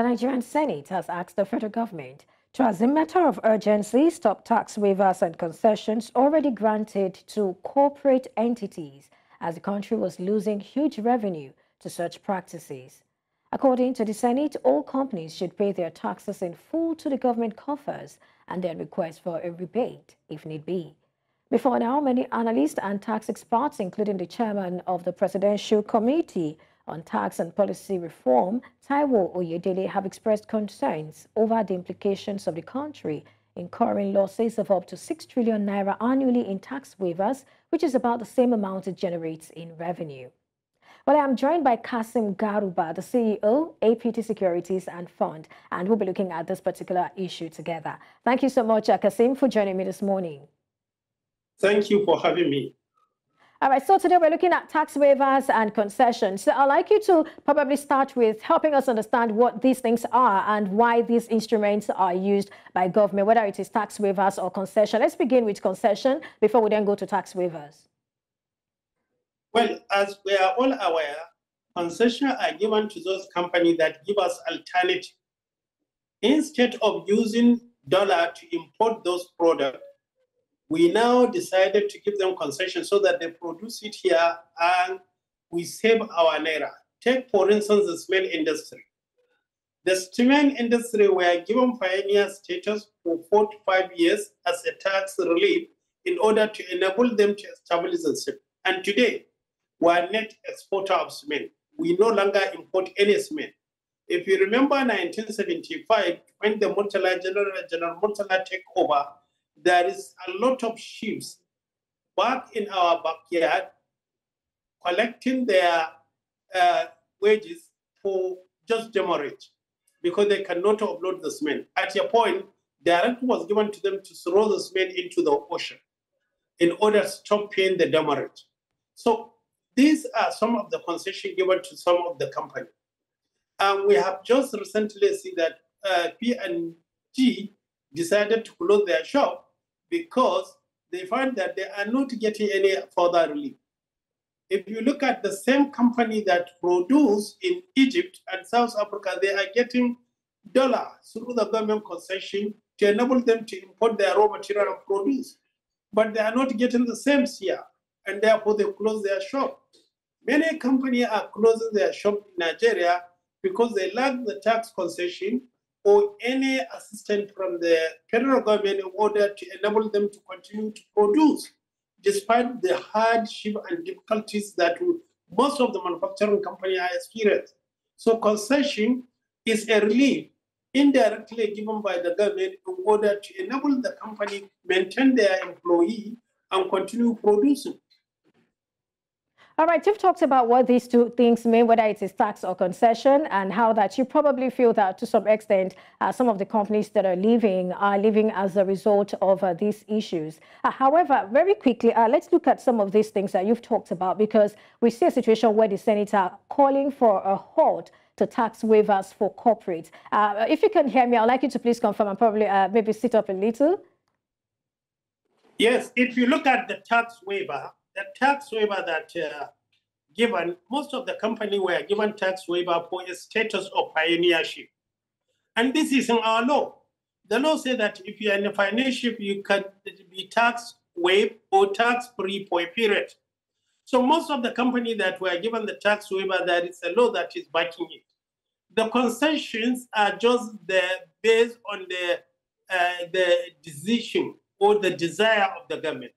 The Nigerian Senate has asked the federal government to, as a matter of urgency, stop tax waivers and concessions already granted to corporate entities, as the country was losing huge revenue to such practices. According to the Senate, all companies should pay their taxes in full to the government coffers and then request for a rebate, if need be. Before now, many analysts and tax experts, including the chairman of the Presidential Committee on Tax and Policy Reform, Taiwo Oyedele, have expressed concerns over the implications of the country incurring losses of up to 6 trillion naira annually in tax waivers, which is about the same amount it generates in revenue. Well, I'm joined by Kasim, Garba, the CEO, APT Securities and Fund, and we'll be looking at this particular issue together. Thank you so much, Kasim, for joining me this morning. Thank you for having me. All right, so today we're looking at tax waivers and concessions. So I'd like you to probably start with helping us understand what these things are and why these instruments are used by government, whether it is tax waivers or concession. Let's begin with concession before we then go to tax waivers. Well, as we are all aware, concessions are given to those companies that give us alternative. Instead of using dollar to import those products, we now decided to give them concessions so that they produce it here and we save our naira. Take, for instance, the cement industry. The cement industry were given pioneer status for 4 to 5 years as a tax relief in order to enable them to establish themselves. And today, we are net exporter of cement. We no longer import any cement. If you remember 1975, when the General Murtala take over, there is a lot of ships back in our backyard collecting their wages for just demurrage because they cannot offload the cement. At a point, directive was given to them to throw the cement into the ocean in order to stop paying the demurrage. So these are some of the concessions given to some of the companies. We have just recently seen that P&G decided to close their shop because they find that they are not getting any further relief. If you look at the same company that produce in Egypt and South Africa, they are getting dollars through the government concession to enable them to import their raw material and produce. But they are not getting the same here, and therefore they close their shop. Many companies are closing their shop in Nigeria because they lack the tax concession or any assistance from the federal government in order to enable them to continue to produce, despite the hardship and difficulties that most of the manufacturing companies are experiencing. So concession is a relief indirectly given by the government in order to enable the company maintain their employee and continue producing. All right, you've talked about what these two things mean, whether it is tax or concession, and how that you probably feel that to some extent some of the companies that are leaving as a result of these issues. However, very quickly, let's look at some of these things that you've talked about, because we see a situation where the Senate are calling for a halt to tax waivers for corporates. If you can hear me, I'd like you to please confirm and probably maybe sit up a little. Yes, if you look at the tax waiver that given, most of the companies were given tax waiver for a status of pioneership. And this is in our law. The law says that if you are in a pioneership, you can be tax waived or tax free for a period. So most of the companies that were given the tax waiver, there is a law that is backing it. The concessions are just based on the decision or the desire of the government.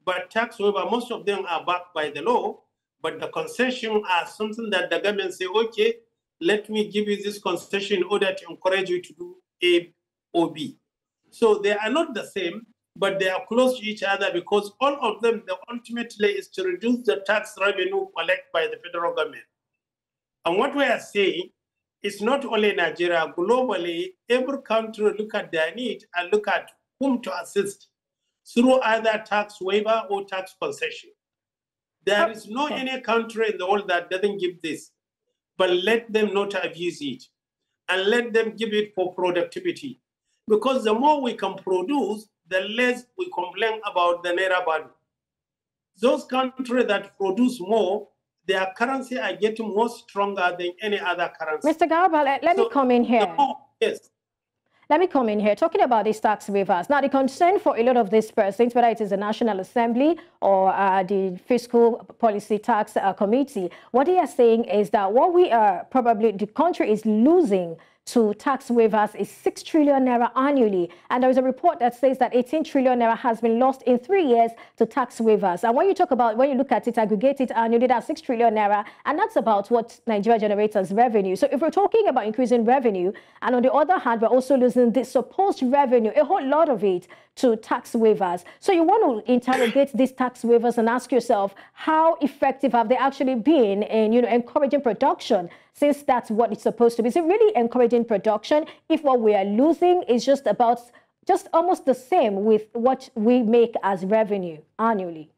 But tax waiver, most of them are backed by the law, but the concession are something that the government say, okay, let me give you this concession in order to encourage you to do A or B. So they are not the same, but they are close to each other because all of them, the ultimately is to reduce the tax revenue collected by the federal government. And what we are saying is not only Nigeria, globally, every country look at their need and look at whom to assist through either tax waiver or tax concession. There is no any country in the world that doesn't give this, but let them not abuse it and let them give it for productivity. Because the more we can produce, the less we complain about the naira value. Those countries that produce more, their currency are getting more stronger than any other currency. Mr. Garba, let me come in here. Yes. Let me come in here, talking about these tax waivers. Now, the concern for a lot of these persons, whether it is the National Assembly or the Fiscal Policy Tax Committee, what they are saying is that what we are probably, the country is losing to tax waivers is 6 trillion naira annually. And there is a report that says that 18 trillion naira has been lost in 3 years to tax waivers. And when you talk about, when you look at it, aggregate it annually, that's 6 trillion naira. And that's about what Nigeria generates as revenue. So if we're talking about increasing revenue, and on the other hand, we're also losing this supposed revenue, a whole lot of it, to tax waivers. So you want to interrogate these tax waivers and ask yourself, how effective have they actually been in, encouraging production, since that's what it's supposed to be? Is it really encouraging production if what we are losing is just almost the same with what we make as revenue annually?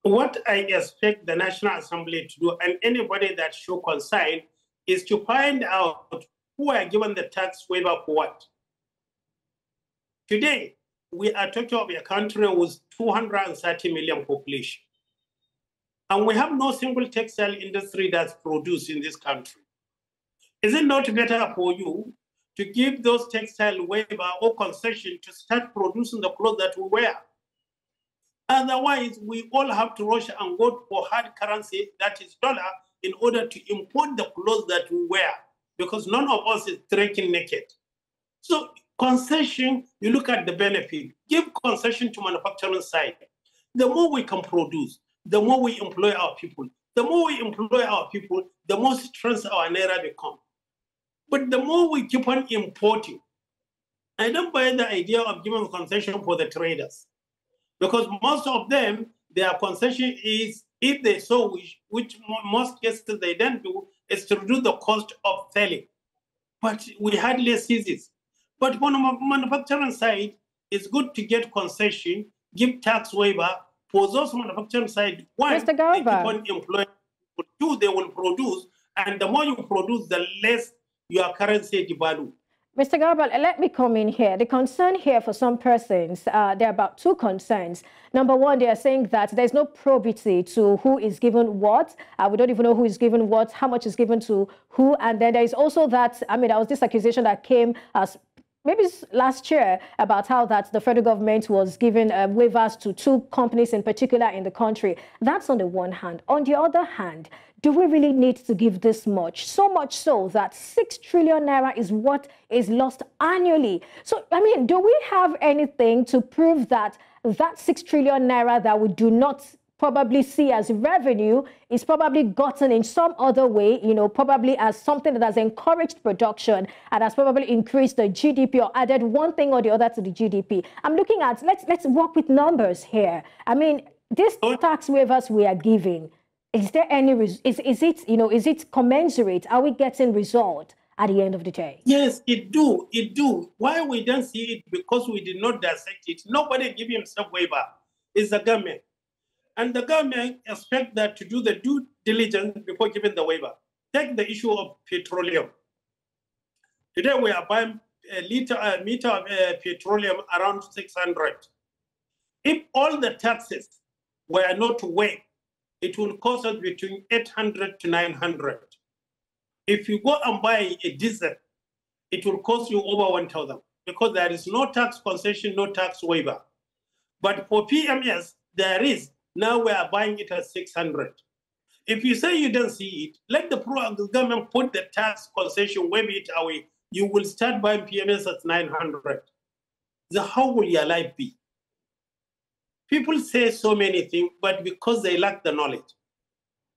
What I expect the National Assembly to do, and anybody that show concern, is to find out who are given the tax waiver for what. Today, we are talking about a country with 230 million population. And we have no single textile industry that's produced in this country. Is it not better for you to give those textile waiver or concession to start producing the clothes that we wear? Otherwise, we all have to rush and go for hard currency, that is dollar, in order to import the clothes that we wear, because none of us is trekking naked. So concession, you look at the benefit. Give concession to manufacturing side. The more we can produce, the more we employ our people. The more we employ our people, the more strength our naira become. But the more we keep on importing, I don't buy the idea of giving concession for the traders, because most of them, their concession is, if they so wish, which most cases they don't do, is to reduce the cost of selling. But we hardly see this. But on the manufacturing side, it's good to get concession, give tax waiver for those manufacturing side. One, they keep on employing people. Two, they will produce, and the more you produce, the less your currency devalue. Mr. Garba, let me come in here. The concern here for some persons, there are about two concerns. Number one, they are saying that there's no probity to who is given what. We don't even know who is given what, how much is given to who. And then there is also that, there was this accusation that came as maybe last year about how that the federal government was giving waivers to 2 companies in particular in the country. That's on the one hand. On the other hand, do we really need to give this much? So much so that 6 trillion naira is what is lost annually. So, do we have anything to prove that that 6 trillion naira that we do not probably see as revenue is probably gotten in some other way, probably as something that has encouraged production and has probably increased the GDP or added one thing or the other to the GDP? I'm looking at, let's work with numbers here. These tax waivers we are giving, is there any, is it commensurate? Are we getting result at the end of the day? Yes, it do. Why we don't see it? Because we did not dissect it. Nobody give himself waiver. It's the government. And the government expect that to do the due diligence before giving the waiver. Take the issue of petroleum. Today we are buying a meter of petroleum around 600. If all the taxes were not waived, it will cost us between 800 to 900. If you go and buy a diesel, it will cost you over 1,000 because there is no tax concession, no tax waiver. But for PMS, there is. Now we are buying it at 600. If you say you don't see it, let the government put the tax concession, waive it away. You will start buying PMS at 900. How will your life be? People say so many things, but because they lack the knowledge.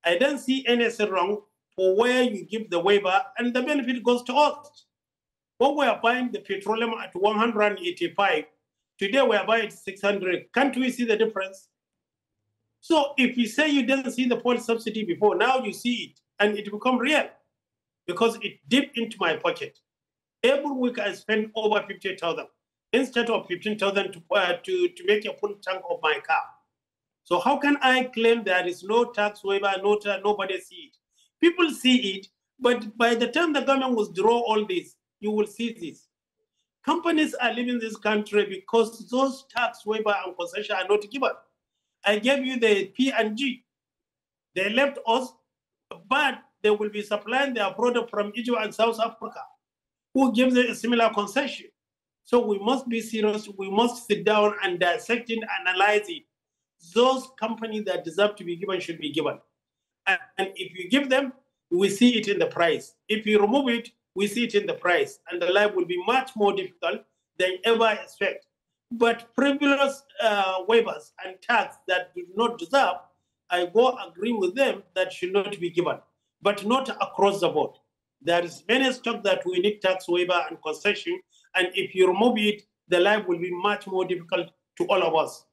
I don't see anything wrong for where you give the waiver and the benefit goes to us. When we are buying the petroleum at 185, today we are buying at 600. Can't we see the difference? So if you say you didn't see the fuel subsidy before, now you see it and it become real because it dipped into my pocket. Every week I spend over 50,000 instead of 15,000 to make a full tank of my car. So how can I claim there is no tax waiver, nobody see it? People see it, but by the time the government will draw all this, you will see this. Companies are leaving this country because those tax waiver and concession are not given. I gave you the P&G. They left us, but they will be supplying their product from Egypt and South Africa, who gives a similar concession. So we must be serious. We must sit down and dissect it, analyze it. Those companies that deserve to be given should be given. And if you give them, we see it in the price. If you remove it, we see it in the price. And the life will be much more difficult than ever expect. But frivolous waivers and tax that do not deserve, I go agree with them that should not be given, but not across the board. There is many stock that we need tax waiver and concession, and if you remove it, the life will be much more difficult to all of us.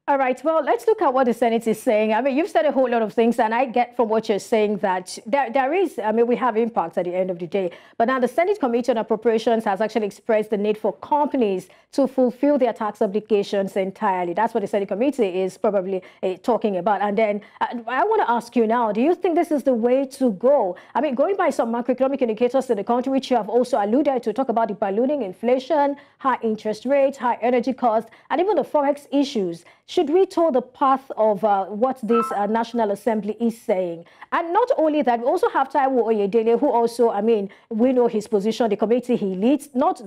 All right, well, let's look at what the Senate is saying. I mean, you've said a whole lot of things, and I get from what you're saying that there is, I mean, we have impacts at the end of the day. But now the Senate Committee on Appropriations has actually expressed the need for companies to fulfill their tax obligations entirely. That's what the Senate Committee is probably talking about. And then I want to ask you now, do you think this is the way to go? I mean, going by some macroeconomic indicators in the country, which you have also alluded to, talk about the ballooning inflation, high interest rates, high energy costs, and even the Forex issues. Should we toe the path of what this National Assembly is saying? And not only that, we also have Taiwo Oyedele, who also, I mean, we know his position, the committee he leads, not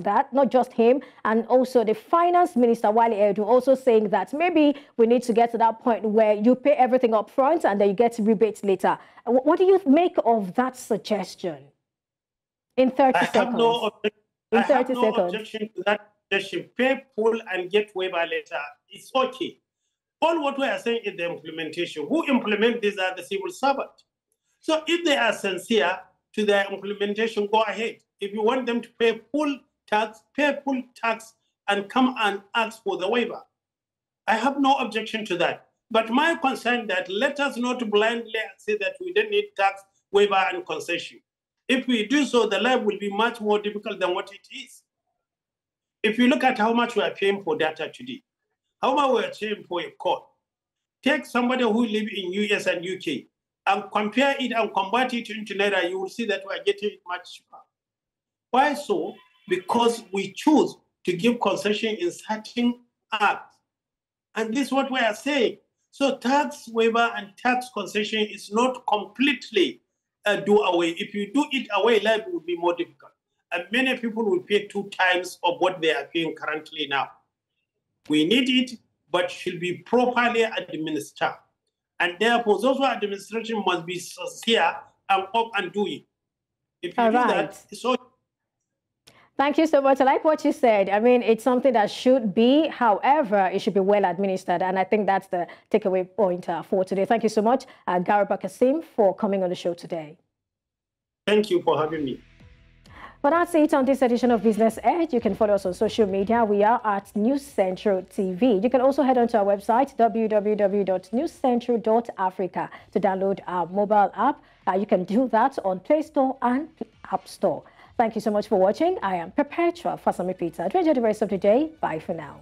just him, and also the Finance Minister, Wale Edu, also saying that maybe we need to get to that point where you pay everything up front and then you get rebates later. What do you make of that suggestion? In 30 seconds. I have no objection to that. They should pay full and get waiver later. It's okay. All what we are saying is the implementation. Who implement these are the civil servants. So if they are sincere to their implementation, go ahead. If you want them to pay full tax and come and ask for the waiver. I have no objection to that. But my concern that let us not blindly say that we don't need tax waiver and concession. If we do so, the life will be much more difficult than what it is. If you look at how much we are paying for data today, how much we are paying for a call, take somebody who live in US and UK and compare it and convert it into Naira, you will see that we are getting it much cheaper. Why so? Because we choose to give concession in certain acts. And this is what we are saying. So tax waiver and tax concession is not completely do away. If you do it away, life will be more difficult. And many people will pay 2 times of what they are paying currently now. We need it, but should be properly administered. And therefore, those who are administration must be sincere and up and do it. If you do that, it's okay. Thank you so much. I like what you said. I mean, it's something that should be, however, it should be well administered. And I think that's the takeaway point for today. Thank you so much, Garba Kasim, for coming on the show today. Thank you for having me. Well, that's it on this edition of Business Edge. You can follow us on social media. We are at News Central TV. You can also head on to our website, www.newscentral.africa, to download our mobile app. You can do that on Play Store and App Store. Thank you so much for watching. I am Perpetua Fasanmi-Peter. Enjoy the rest of the day. Bye for now.